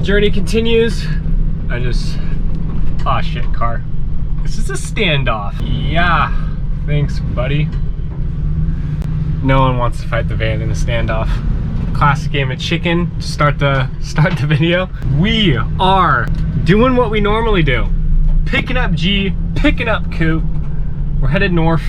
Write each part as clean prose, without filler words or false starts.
Journey continues. Oh shit, car. This is a standoff. Yeah, thanks, buddy. No one wants to fight the van in a standoff. Classic game of chicken to start the video. We are doing what we normally do. Picking up G, picking up Coop. We're headed north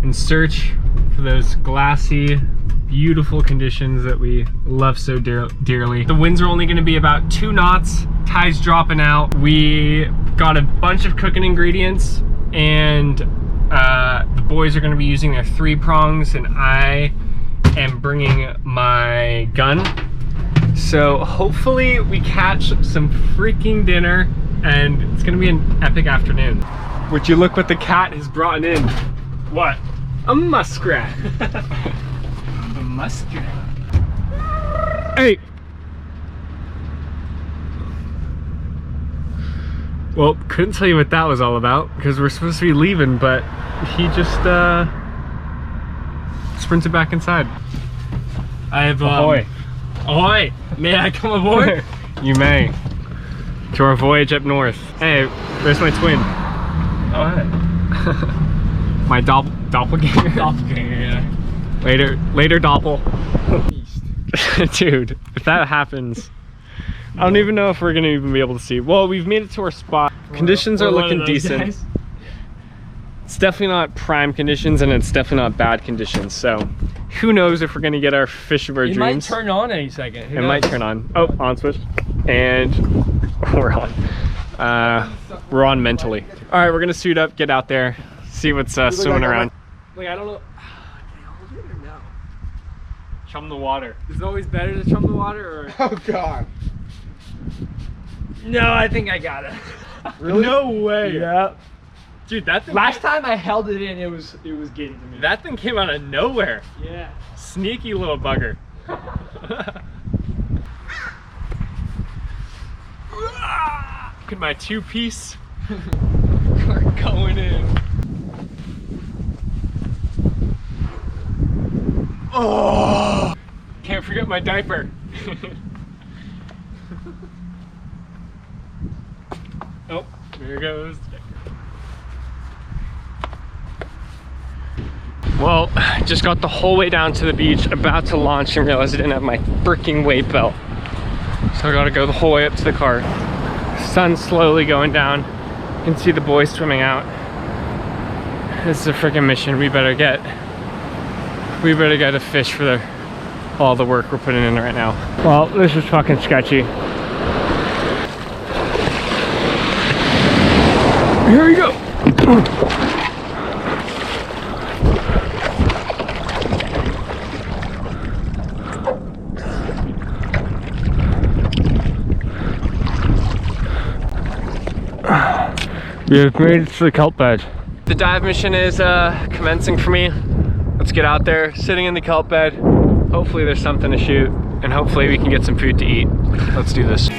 in search for those glassy, beautiful conditions that we love so dearly. The winds are only gonna be about 2 knots. Tide's dropping out. We got a bunch of cooking ingredients, and the boys are gonna be using their 3 prongs, and I am bringing my gun. So hopefully we catch some freaking dinner, and it's gonna be an epic afternoon. Would you look what the cat has brought in? What? A muskrat. A muskrat. Hey! Well, couldn't tell you what that was all about because we're supposed to be leaving, but he just sprinted back inside. I have ahoy. Ahoy! May I come aboard? You may. To our voyage up north. Hey, there's my twin. Oh, hey. My doppelganger. Doppelganger, yeah. Later doppel. Dude, if that happens, I don't even know if we're gonna even be able to see. Well, we've made it to our spot. Conditions are looking decent. Guys. It's definitely not prime conditions, and it's definitely not bad conditions. So, who knows if we're gonna get our fish of our dreams. It might turn on any second. It might turn on. Oh, on switch. And we're on. We're on mentally. All right, we're gonna suit up, get out there, see what's swimming around. Like, I don't know. Can I hold it or no? Chum the water. Is it always better to chum the water, or? Oh God. No, I think I got it. Really? No way. Yeah. Dude, that thing. Last time I held it in, it was getting to me. That thing came out of nowhere. Yeah. Sneaky little bugger. Look at my 2-piece. We're going in. Oh! Can't forget my diaper. Oh, there goes. Well, just got the whole way down to the beach, about to launch, and realized I didn't have my freaking weight belt. So I gotta go the whole way up to the car. Sun's slowly going down. You can see the boys swimming out. This is a freaking mission. We better get a fish for all the work we're putting in right now. Well, this is fucking sketchy. Here we go. We have made it to the kelp bed. The dive mission is commencing for me. Let's get out there, sitting in the kelp bed. Hopefully there's something to shoot, and hopefully we can get some food to eat. Let's do this.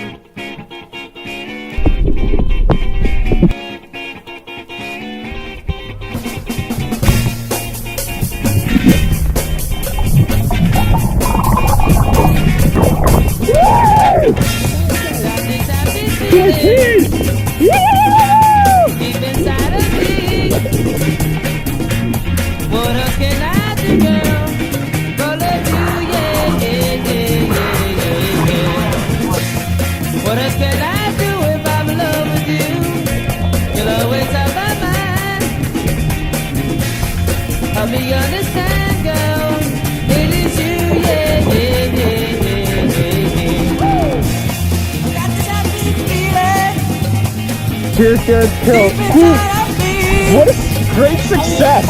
Spearfishing kill. What a great success!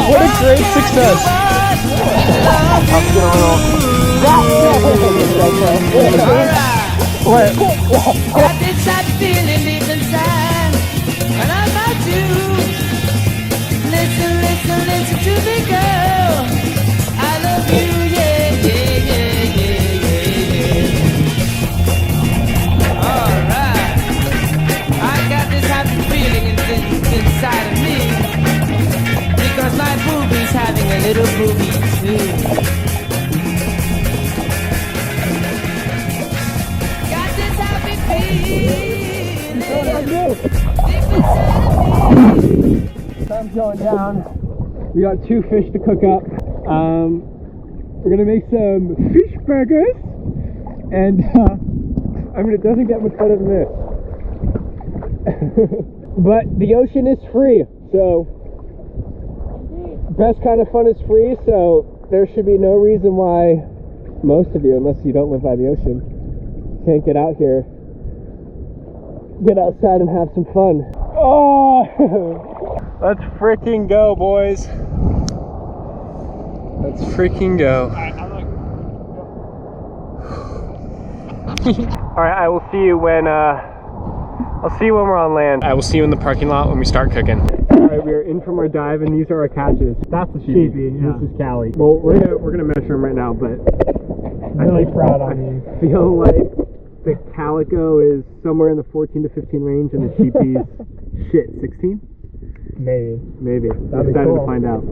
What a great success! What? Got this happy feeling deep inside, and I'm about to listen to the girl. I love you, yeah. All right, I got this happy feeling inside of me because my boobie's having a little boobie too. Got this going down. We got 2 fish to cook up. We're gonna make some fish burgers, and I mean, it doesn't get much better than this. But the ocean is free, so best kind of fun is free, so there should be no reason why most of you, unless you don't live by the ocean, can't get out here, get outside and have some fun. Oh, let's freaking go, boys. Let's freaking go. Alright, I will see you when I'll see you when we're on land. I will see you in the parking lot when we start cooking. Alright, we are in from our dive, and these are our catches. That's the sheepy. Yeah. This is Callie. Well, we're gonna measure him right now, but I'm really proud on you. I feel like the Calico is somewhere in the 14 to 15 range, and the sheepy's 16? Maybe. I'm excited to find out.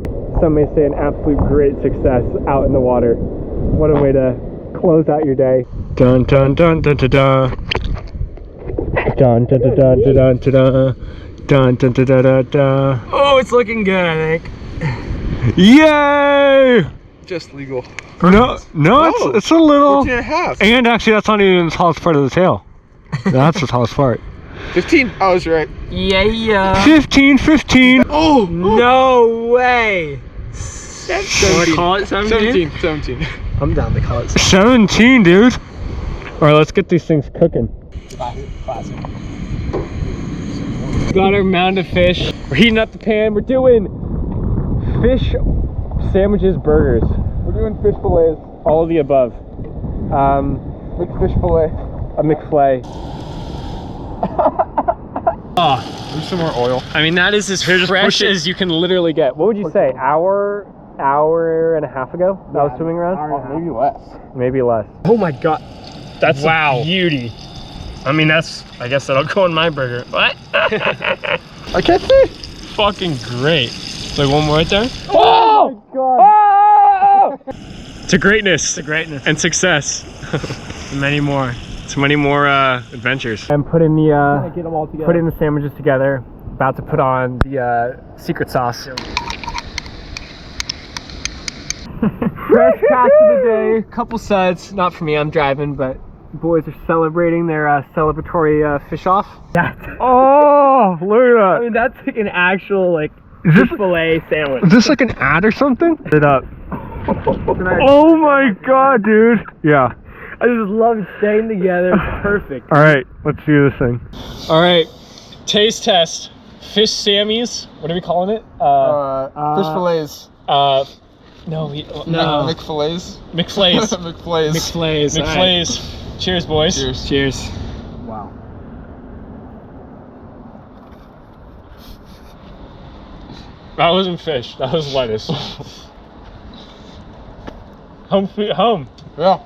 Some may say an absolute great success out in the water. What a way to close out your day. Dun dun dun dun dun dun. Dun dun dun dun dun dun dun dun dun dun dun dun. Oh, it's looking good, I think. Yay! Just legal. No, oh, it's a little. 14.5. And actually, that's not even the tallest part of the tail. That's the tallest part. 15. I was right. Yeah. 15. Oh, No way. 17. Call it 17? 17. I'm down to call it 17, dude. All right, let's get these things cooking. classic. Got our mound of fish. We're heating up the pan. We're doing fish sandwiches, burgers. We're doing fish fillets. All of the above. Mixed fish fillet. A McFlay. Oh, There's some more oil. I mean, that is as fresh as you can literally get. What would you say? Hour and a half ago? That was swimming around? Maybe less. Maybe less. Oh my god. That's a beauty. I mean, I guess that'll go in my burger. What? I can't see. Fucking great. Like one more right there. Oh my god. Oh! To greatness. And success. Many more. So many more adventures. I'm putting the Get them all together. putting the sandwiches together. About to put on the secret sauce. Fresh catch of the day. Couple suds. Not for me. I'm driving, but boys are celebrating their celebratory fish off. Oh, look at that! I mean, that's like an actual like fish fillet sandwich. Is this like an ad or something? It up. Oh my god, dude! Yeah. I just love staying together. It's perfect. All right, let's do this thing. All right, taste test. Fish Sammy's. What are we calling it? Fish fillets. No. McFillets. McFlays. McFlays. McFlays. McFlays. Cheers, boys. Cheers. Wow. That wasn't fish. That was lettuce. Home sweet home. Yeah.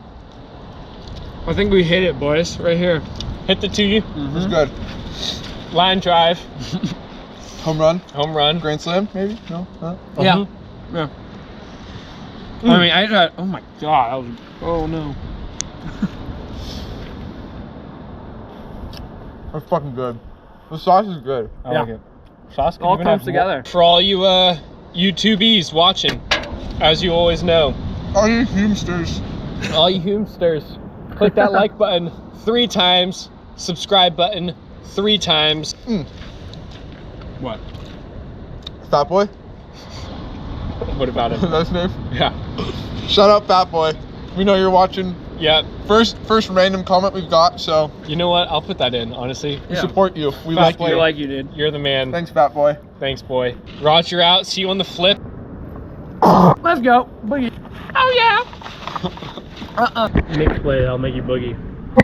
I think we hit it, boys. Right here. Hit the tee. It's good. Line drive. Home run. Grand slam, maybe? No? Huh? Yeah. Yeah. I mean, I got. Oh my god. That was, oh no. That's fucking good. The sauce is good. I like it. Sauce All comes together. For all you YouTubies watching, as you always know. All you humsters. All you humsters. Click that like button 3 times. Subscribe button 3 times. What? Fat Boy? What about him? That's his name? Yeah. Shout out Fat Boy. We know you're watching. Yeah. First random comment we've got, so. You know what? I'll put that in, honestly. We support you. We Fat like Boy, you. Like you did. You're the man. Thanks, Fat Boy. Thanks, boy. Roger out. See you on the flip. Let's go. Boogie. Oh, yeah. Mixed play, I'll make you boogie.